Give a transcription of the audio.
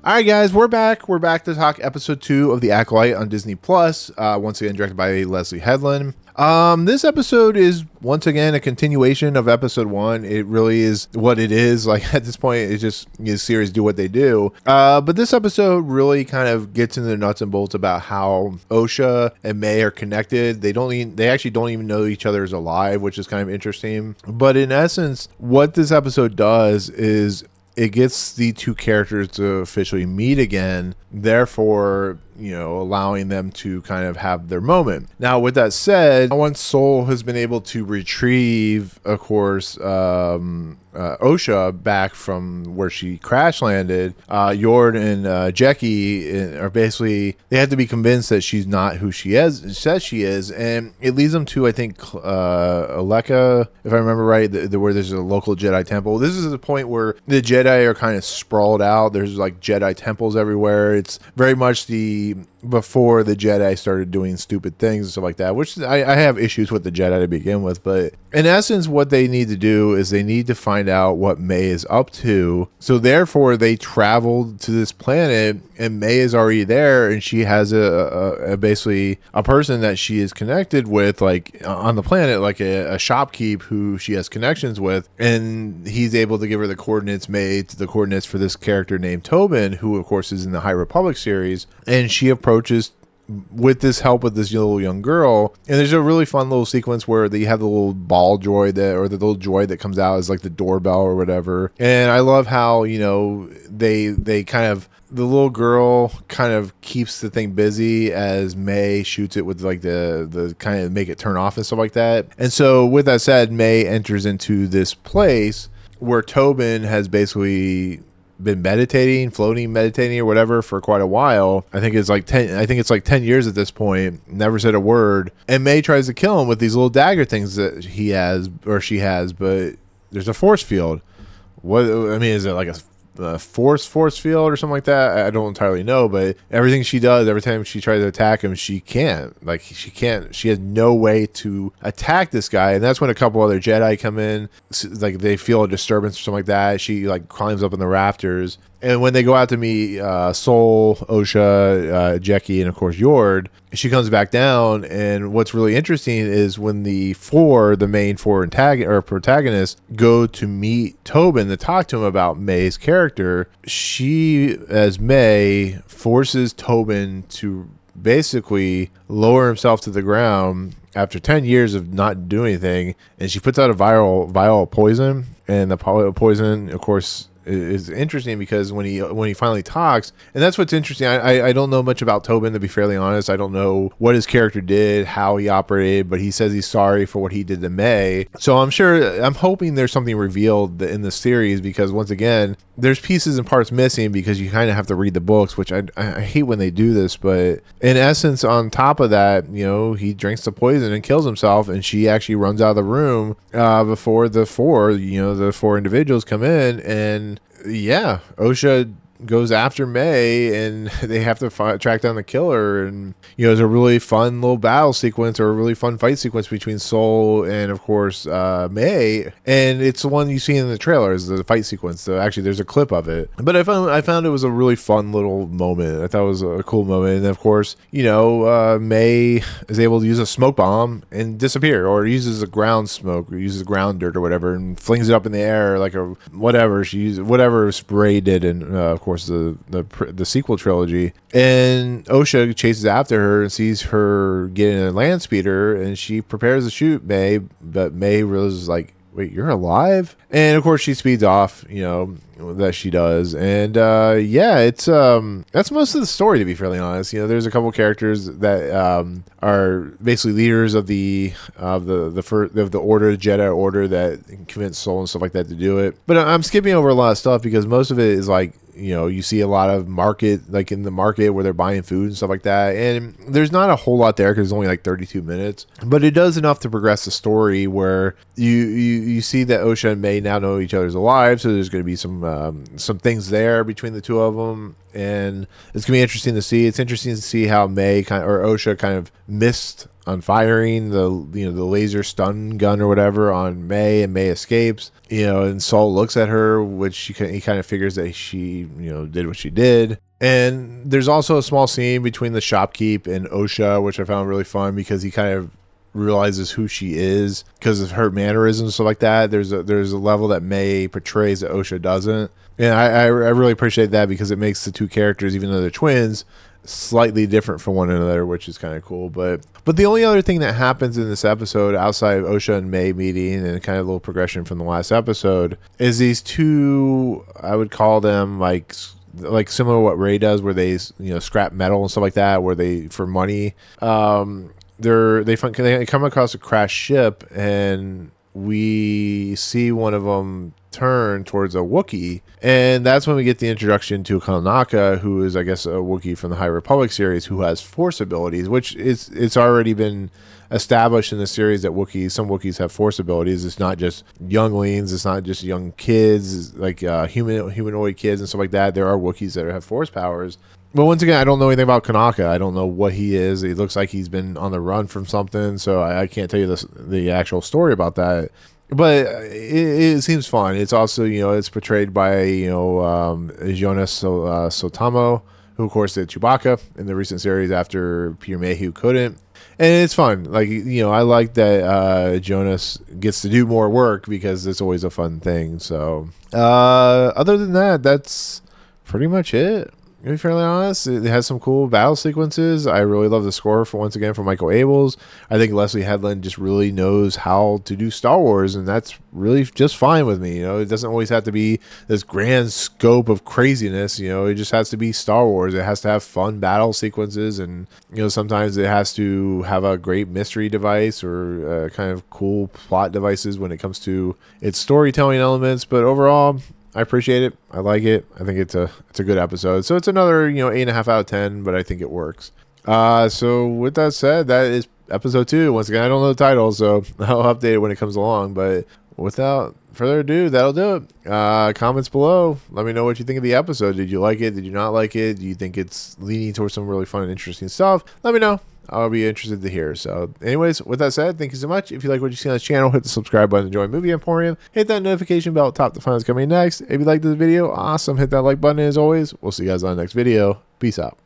All right, guys, we're back. We're back to talk episode 2 of The Acolyte on Disney Plus. Once again, directed by Leslye Headland. This episode is once again a continuation of episode 1. It really is what it is. Like at this point, it's just the series do what they do. But this episode really kind of gets into the nuts and bolts about how Osha and May are connected. They actually don't even know each other is alive, which is kind of interesting. But in essence, what this episode does is it gets the two characters to officially meet again, therefore, allowing them to kind of have their moment. Now, with that said, once Soul has been able to retrieve, of course, Osha back from where she crash landed, Yord and Jecki are basically, they have to be convinced that she's not who she says she is, and it leads them to, I think, Aleka, if I remember right, where there's a local Jedi temple. This is the point where the Jedi are kind of sprawled out. There's like Jedi temples everywhere. It's very much before the Jedi started doing stupid things and stuff like that, which I have issues with the Jedi to begin with. But in essence, what they need to do is they need to find out what May is up to. So therefore, they traveled to this planet, and May is already there, and she has a basically a person that she is connected with, like on the planet, like a shopkeep who she has connections with, and he's able to give her the coordinates, the coordinates for this character named Tobin, who of course is in the High Republic series, and she approaches with this help with this little young girl. And there's a really fun little sequence where they have the little ball droid or the little droid that comes out as like the doorbell or whatever. And I love how, they kind of, the little girl kind of keeps the thing busy as May shoots it with like the kind of make it turn off and stuff like that. And so with that said, May enters into this place where Tobin has basically been meditating or whatever for quite a while. I think it's like 10 years at this point. Never said a word. And May tries to kill him with these little dagger things that she has, but there's a force field. Is it like a force field or something like that? I don't entirely know, but everything she does, every time she tries to attack him, she has no way to attack this guy. And that's when a couple other Jedi come in, like they feel a disturbance or something like that. She like climbs up in the rafters, and when they go out to meet Soul, Osha, Jecki, and of course Yord, she comes back down. And what's really interesting is when the main four protagonists go to meet Tobin to talk to him about May's character, she, as May, forces Tobin to basically lower himself to the ground after 10 years of not doing anything, and she puts out a vial of poison. And the poison, of course, is interesting because when he finally talks, and that's what's interesting. I don't know much about Tobin, to be fairly honest. I don't know what his character did, how he operated, but he says he's sorry for what he did to May. So I'm hoping there's something revealed in the series, because once again, there's pieces and parts missing because you kind of have to read the books, which I hate when they do this. But in essence, on top of that, he drinks the poison and kills himself, and she actually runs out of the room before the four individuals come in. And yeah, Osha goes after May, and they have to track down the killer. And there's a really fun little battle sequence, or a really fun fight sequence between Soul and of course May, and it's the one you see in the trailer, is the fight sequence. So actually there's a clip of it, but I found it was a really fun little moment. I thought it was a cool moment. And of course, May is able to use a smoke bomb and disappear, or uses a ground smoke, or uses ground dirt or whatever, and flings it up in the air like a whatever she used, whatever Spray did in of course the sequel trilogy. And Osha chases after her and sees her getting a land speeder, and she prepares to shoot May, but May realizes like, wait, you're alive? And of course she speeds off, that she does. And it's that's most of the story, to be fairly honest. There's a couple characters that are basically leaders of the order, the Jedi Order, that convince Soul and stuff like that to do it. But I'm skipping over a lot of stuff because most of it is like, you see a lot of market, like in the market where they're buying food and stuff like that. And there's not a whole lot there because it's only like 32 minutes, but it does enough to progress the story where you see that Osha and May now know each other's alive. So there's going to be some things there between the two of them. And it's going to be interesting to see. It's interesting to see how Osha kind of missed on firing the the laser stun gun or whatever on May, and May escapes. And Saul looks at her, which he kind of figures that she did what she did. And there's also a small scene between the shopkeep and Osha, which I found really fun because he kind of realizes who she is because of her mannerisms and stuff like that. There's a level that May portrays that Osha doesn't, and I really appreciate that because it makes the two characters, even though they're twins, slightly different from one another, which is kind of cool. But the only other thing that happens in this episode outside of Osha and May meeting and kind of a little progression from the last episode is these two, I would call them like similar to what Ray does, where they scrap metal and stuff like that, where they for money. They come across a crashed ship, and we see one of them turn towards a Wookiee, and that's when we get the introduction to Kanaka, who is, I guess, a Wookiee from the High Republic series who has Force abilities, which it's already been established in the series that some Wookiees have Force abilities. It's not just younglings, it's not just young kids, like humanoid kids and stuff like that. There are Wookiees that have Force powers. But once again, I don't know anything about Kanaka. I don't know what he is. He looks like he's been on the run from something, so I can't tell you the actual story about that. But it seems fun. It's also, it's portrayed by, Joonas Suotamo, who, of course, did Chewbacca in the recent series after Peter Mayhew couldn't. And it's fun. Like, I like that Joonas gets to do more work because it's always a fun thing. So, other than that, that's pretty much it. To be fairly honest, it has some cool battle sequences. I really love the score from Michael Abels. I think Leslye Headland just really knows how to do Star Wars, and that's really just fine with me. It doesn't always have to be this grand scope of craziness. It just has to be Star Wars. It has to have fun battle sequences, and sometimes it has to have a great mystery device or kind of cool plot devices when it comes to its storytelling elements. But overall, I appreciate it. I like it. I think it's a good episode. So it's another 8.5 out of 10, but I think it works. So with that said, that is episode 2. Once again, I don't know the title, so I'll update it when it comes along. But without further ado, that'll do it. Comments below. Let me know what you think of the episode. Did you like it? Did you not like it? Do you think it's leaning towards some really fun and interesting stuff? Let me know. I'll be interested to hear. So anyways, with that said, thank you so much. If you like what you see on this channel, hit the subscribe button to join Movie Emporium. Hit that notification bell at top to find what's coming next. If you like this video, awesome. Hit that like button. As always, we'll see you guys on the next video. Peace out.